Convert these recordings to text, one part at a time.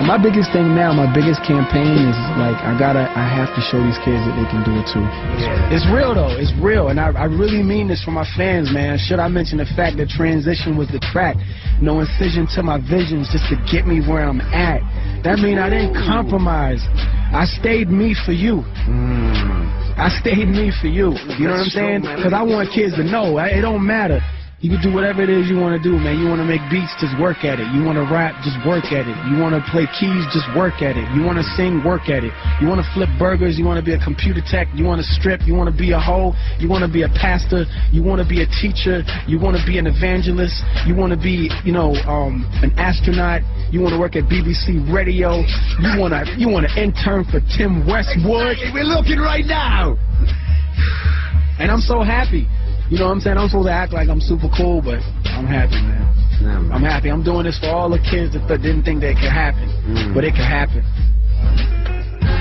My biggest thing now, my biggest campaign is like I have to show these kids that they can do it too. Yeah. It's real though, it's real, and I really mean this for my fans, man. Should I mention the fact that transition was the track, no incision to my visions just to get me where I'm at. That mean I didn't compromise. I stayed me for you. I stayed me for you. You know what I'm saying? Because I want kids to know it don't matter. You can do whatever it is you want to do, man. You want to make beats, just work at it. You want to rap, just work at it. You want to play keys, just work at it. You want to sing, work at it. You want to flip burgers, you want to be a computer tech, you want to strip, you want to be a hoe, you want to be a pastor, you want to be a teacher, you want to be an evangelist, you want to be, an astronaut, you want to work at BBC Radio, you want to intern for Tim Westwood. We're looking right now. And I'm so happy. You know what I'm saying? I'm supposed to act like I'm super cool, but I'm happy, man. Yeah, man. I'm happy. I'm doing this for all the kids that didn't think that it could happen, but it could happen.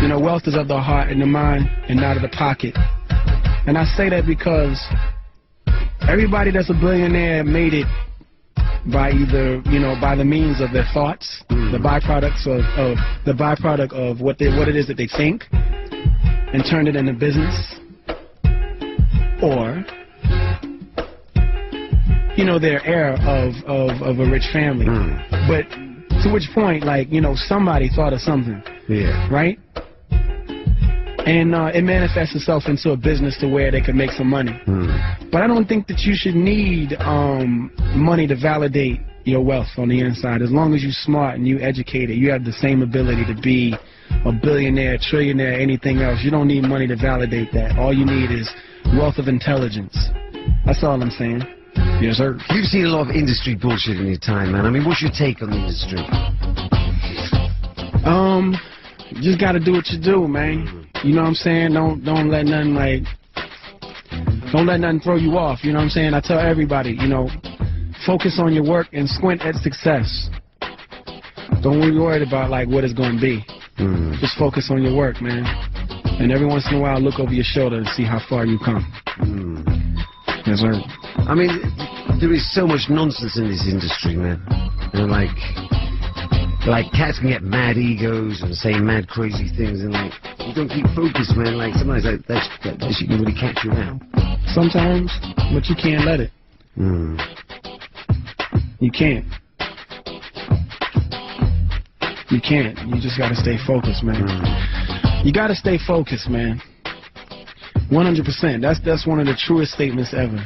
You know, wealth is of the heart and the mind and not of the pocket. And I say that because everybody that's a billionaire made it by either, by the means of their thoughts, the byproducts of what it is that they think, and turned it into business, or they're heir of a rich family. But to which point, somebody thought of something. Yeah. Right? And it manifests itself into a business to where they can make some money. But I don't think that you should need money to validate your wealth on the inside. As long as you're smart and you educated, you have the same ability to be a billionaire, trillionaire, anything else. You don't need money to validate that. All you need is wealth of intelligence. That's all I'm saying. Yes, sir. You've seen a lot of industry bullshit in your time, man. I mean, what's your take on the industry? You just gotta do what you do, man. You know what I'm saying? Don't let nothing throw you off. You know what I'm saying? I tell everybody, focus on your work and squint at success. Don't be worried about what it's gonna be. Just focus on your work, man. And every once in a while, look over your shoulder and see how far you come. Yes, sir. I mean, there is so much nonsense in this industry, man. Like cats can get mad egos and say mad crazy things, and you don't keep focused, man. Sometimes that shit can really catch you out. Sometimes, but you can't let it. You can't. You can't. You just gotta stay focused, man. You gotta stay focused, man. 100%. That's one of the truest statements ever.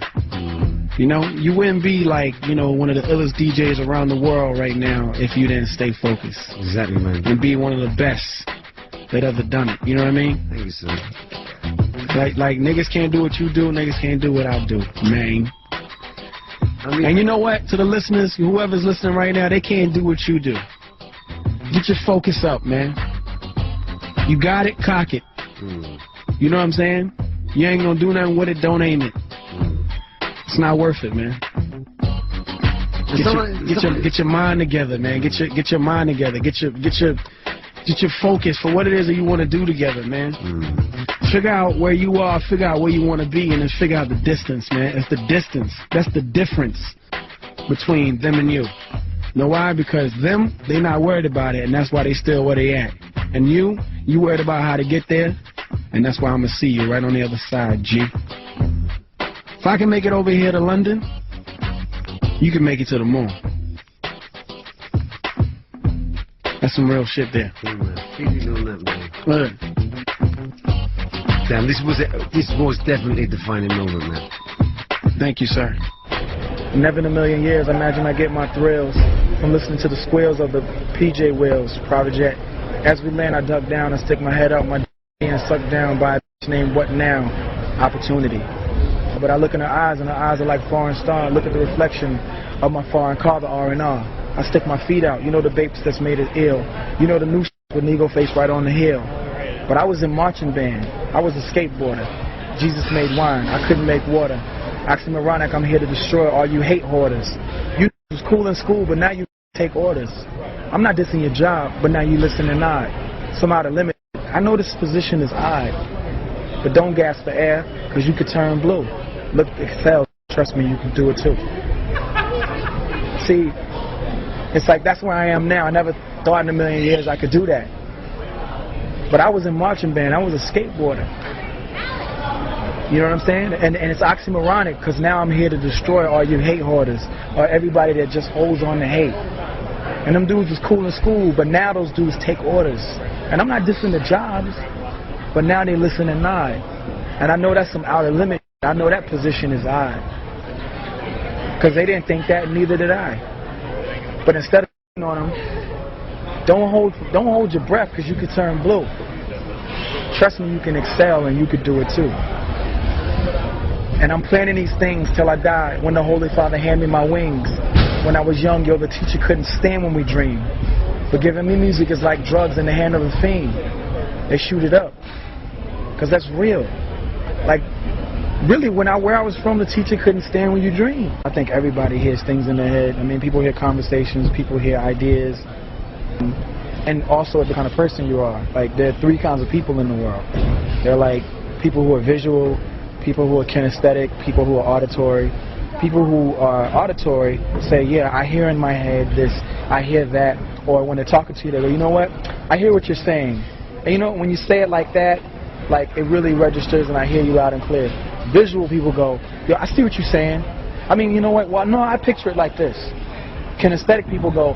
You wouldn't be one of the illest DJs around the world right now if you didn't stay focused. Exactly, man. And be one of the best that ever done it. You know what I mean? Thank you, sir. Like niggas can't do what you do, niggas can't do what I do, man. And you know what? To the listeners, whoever's listening right now, they can't do what you do. Get your focus up, man. You got it, cock it. You know what I'm saying? You ain't gonna do nothing with it, don't aim it. It's not worth it, man. Get your mind together, man. Get your mind together. Get your focus for what it is that you want to do together, man. Figure out where you are, figure out where you want to be, and then figure out the distance, man. It's the distance. That's the difference between them and you. Know why? Because them, they not worried about it, and that's why they still where they at. And you worried about how to get there, and that's why I'm gonna see you right on the other side, G. If I can make it over here to London, you can make it to the moon. That's some real shit there. Look. Damn, this was definitely a defining moment, man. Thank you, sir. Never in a million years, I imagine I get my thrills from listening to the squeals of the PJ wheels, private jet. As we land, I duck down and stick my head out my and sucked down by a bitch named What Now? Opportunity. But I look in her eyes, and her eyes are like foreign stars. Look at the reflection of my foreign car, the R&R. I stick my feet out. You know the babes that's made it ill. You know the new with Negro face right on the hill. But I was in marching band. I was a skateboarder. Jesus made wine. I couldn't make water. Oxymoronic, I'm here to destroy all you hate hoarders. You was cool in school, but now you take orders. I'm not dissing your job, but now you listen and nod. Somehow the limit. I know this position is odd, but don't gasp for air, because you could turn blue. Look, excel. Trust me, you can do it too. See, it's like that's where I am now. I never thought in a million years I could do that. But I was in marching band. I was a skateboarder. You know what I'm saying? And it's oxymoronic because now I'm here to destroy all you hate hoarders or everybody that just holds on to hate. And them dudes was cool in school, but now those dudes take orders. And I'm not dissing the jobs, but now they listen and nod. And I know that's some outer limit. I know that position is odd. Because they didn't think that, neither did I. But instead of on them, don't hold your breath because you could turn blue. Trust me, you can excel and you could do it too. And I'm planning these things till I die. When the Holy Father handed me my wings. When I was young, the teacher couldn't stand when we dreamed. But giving me music is like drugs in the hand of a fiend. They shoot it up. Because that's real. Like, really, where I was from, the teacher couldn't stand when you dream. I think everybody hears things in their head. I mean, people hear conversations, people hear ideas. And also the kind of person you are. Like, there are 3 kinds of people in the world. They're like people who are visual, people who are kinesthetic, people who are auditory. People who are auditory say, yeah, I hear in my head this, I hear that. Or when they're talking to you, they go, you know what? I hear what you're saying. And you know, when you say it like that, like it really registers and I hear you loud and clear. Visual people go, yo, I see what you're saying. I mean, you know what? Well, no, I picture it like this. Kinesthetic people go,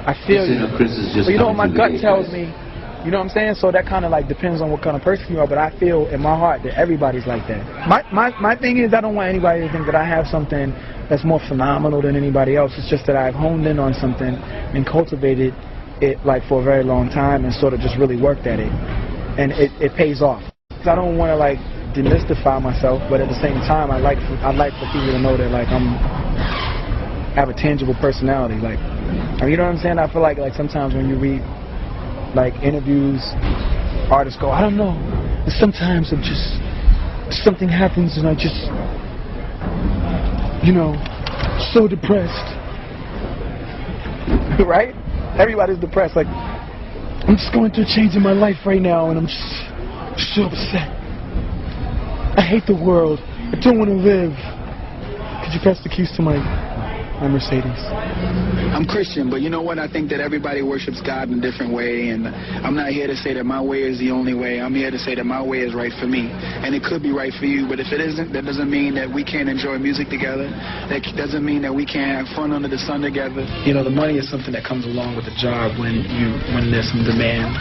I feel you. But you know what my gut tells me? You know what I'm saying? So that kind of like depends on what kind of person you are, but I feel in my heart that everybody's like that. My thing is I don't want anybody to think that I have something that's more phenomenal than anybody else. It's just that I've honed in on something and cultivated it like for a very long time and sort of just really worked at it. And it pays off. I don't want to like demystify myself, but at the same time I'd like for people to know that like I have a tangible personality. Like, I mean, you know what I'm saying? I feel like sometimes when you read like interviews, artists go, I don't know. And sometimes I'm just, something happens and I just, you know, so depressed. Right? Everybody's depressed. Like, I'm just going through a change in my life right now and I'm just so upset. I hate the world. I don't want to live. Could you pass the keys to my Mercedes? I'm Christian, but you know what? I think that everybody worships God in a different way, and I'm not here to say that my way is the only way. I'm here to say that my way is right for me, and it could be right for you, but if it isn't, that doesn't mean that we can't enjoy music together. That doesn't mean that we can't have fun under the sun together. You know, the money is something that comes along with the job when there's some demand,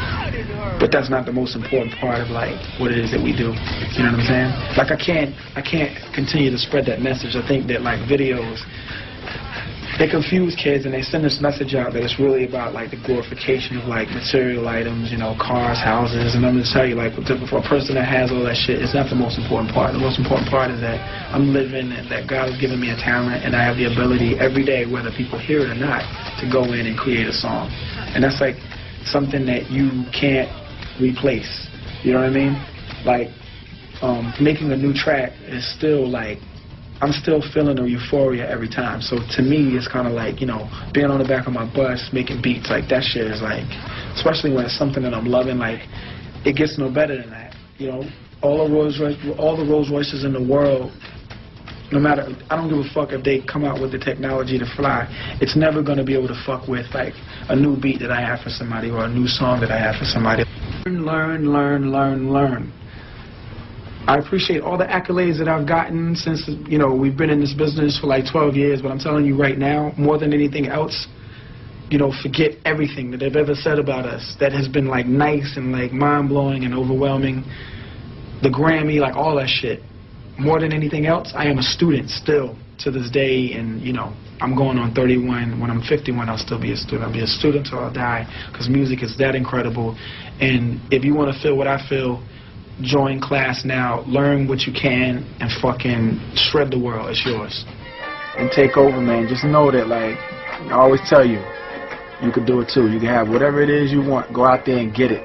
but that's not the most important part of like what it is that we do. You know what I'm saying? Like I can't continue to spread that message. I think that like videos, they confuse kids and they send this message out that it's really about like the glorification of like material items, you know, cars, houses, and I'm going to tell you like for a person that has all that shit, it's not the most important part. The most important part is that I'm living and that God has given me a talent and I have the ability every day, whether people hear it or not, to go in and create a song. And that's like something that you can't replace. You know what I mean? Like making a new track is still like, I'm still feeling the euphoria every time. So to me, it's kind of like, you know, being on the back of my bus, making beats, like that shit is like, especially when it's something that I'm loving, like, it gets no better than that. You know, all the Rolls Royces in the world, no matter, I don't give a fuck if they come out with the technology to fly, it's never going to be able to fuck with like a new beat that I have for somebody or a new song that I have for somebody. Learn, learn, learn, learn. I appreciate all the accolades that I've gotten since, you know, we've been in this business for like 12 years, but I'm telling you right now, more than anything else, you know, forget everything that they've ever said about us that has been like nice and like mind-blowing and overwhelming. The Grammy, like all that shit. More than anything else, I am a student still to this day, and, you know, I'm going on 31. When I'm 51, I'll still be a student. I'll be a student till I die, because music is that incredible. And if you want to feel what I feel, join class now, learn what you can, and fucking shred the world. It's yours. And take over, man. Just know that, like, I always tell you, you can do it too. You can have whatever it is you want. Go out there and get it.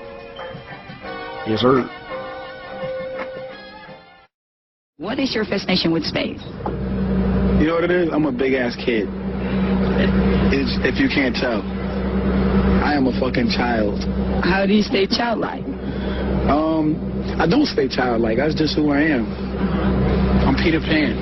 Yes, sir. What is your fascination with space? You know what it is? I'm a big-ass kid. If you can't tell. I am a fucking child. How do you stay childlike? I don't stay childlike. That's just who I am. I'm Peter Pan.